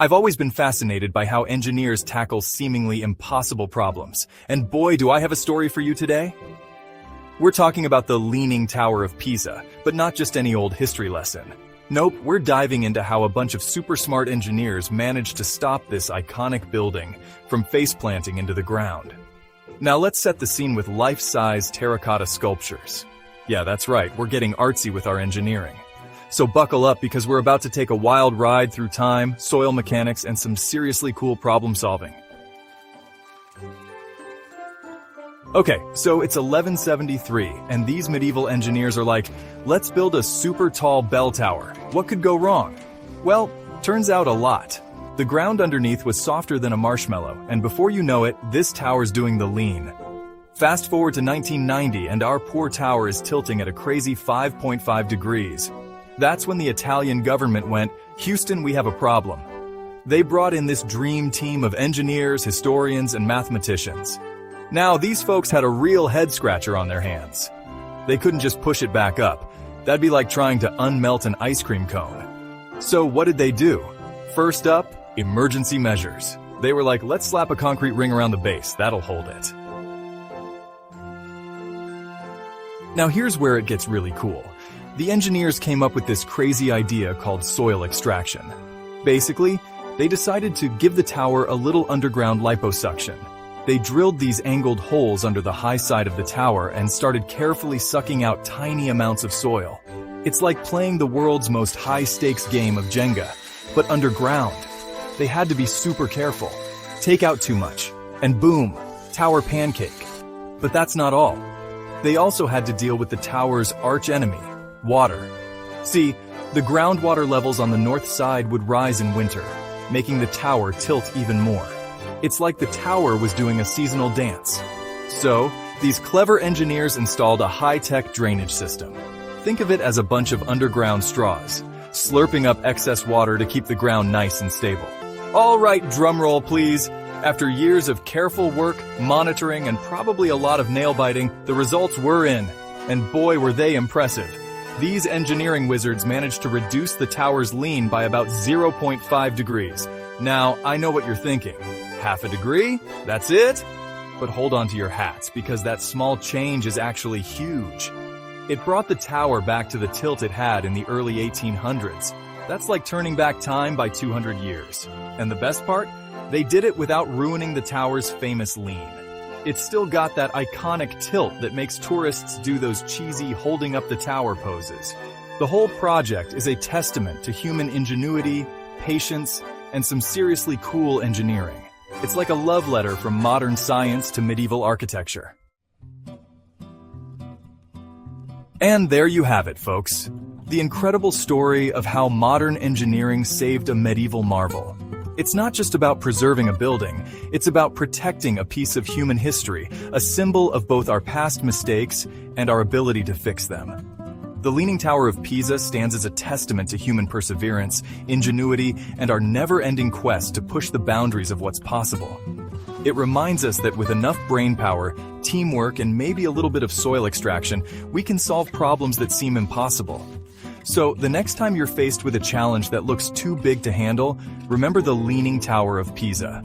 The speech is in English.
I've always been fascinated by how engineers tackle seemingly impossible problems, and boy, do I have a story for you today. We're talking about the Leaning Tower of Pisa, but not just any old history lesson. Nope, we're diving into how a bunch of super smart engineers managed to stop this iconic building from face-planting into the ground. Now let's set the scene with life-size terracotta sculptures. Yeah, that's right, we're getting artsy with our engineering. So buckle up because we're about to take a wild ride through time, soil mechanics, and some seriously cool problem solving. Okay, so it's 1173, and these medieval engineers are like, let's build a super tall bell tower. What could go wrong? Well, turns out a lot. The ground underneath was softer than a marshmallow, and before you know it, this tower's doing the lean. Fast forward to 1990, and our poor tower is tilting at a crazy 5.5 degrees. That's when the Italian government went, Houston, we have a problem. They brought in this dream team of engineers, historians, and mathematicians. Now, these folks had a real head-scratcher on their hands. They couldn't just push it back up. That'd be like trying to unmelt an ice cream cone. So what did they do? First up, emergency measures. They were like, let's slap a concrete ring around the base. That'll hold it. Now here's where it gets really cool. The engineers came up with this crazy idea called soil extraction. Basically, they decided to give the tower a little underground liposuction. They drilled these angled holes under the high side of the tower and started carefully sucking out tiny amounts of soil. It's like playing the world's most high-stakes game of Jenga, but underground. They had to be super careful. Take out too much, and boom, tower pancake. But that's not all. They also had to deal with the tower's arch-enemy, water. See, the groundwater levels on the north side would rise in winter, making the tower tilt even more. It's like the tower was doing a seasonal dance. So, these clever engineers installed a high-tech drainage system. Think of it as a bunch of underground straws, slurping up excess water to keep the ground nice and stable. All right, drumroll please. After years of careful work, monitoring, and probably a lot of nail-biting, the results were in. And boy, were they impressive. These engineering wizards managed to reduce the tower's lean by about 0.5 degrees. Now, I know what you're thinking. Half a degree? That's it? But hold on to your hats, because that small change is actually huge. It brought the tower back to the tilt it had in the early 1800s. That's like turning back time by 200 years. And the best part? They did it without ruining the tower's famous lean. It's still got that iconic tilt that makes tourists do those cheesy holding up the tower poses. The whole project is a testament to human ingenuity, patience, and some seriously cool engineering. It's like a love letter from modern science to medieval architecture. And there you have it, folks. The incredible story of how modern engineering saved a medieval marvel. It's not just about preserving a building, it's about protecting a piece of human history, a symbol of both our past mistakes and our ability to fix them. The Leaning Tower of Pisa stands as a testament to human perseverance, ingenuity, and our never-ending quest to push the boundaries of what's possible. It reminds us that with enough brainpower, teamwork, and maybe a little bit of soil extraction, we can solve problems that seem impossible. So, the next time you're faced with a challenge that looks too big to handle, remember the Leaning Tower of Pisa.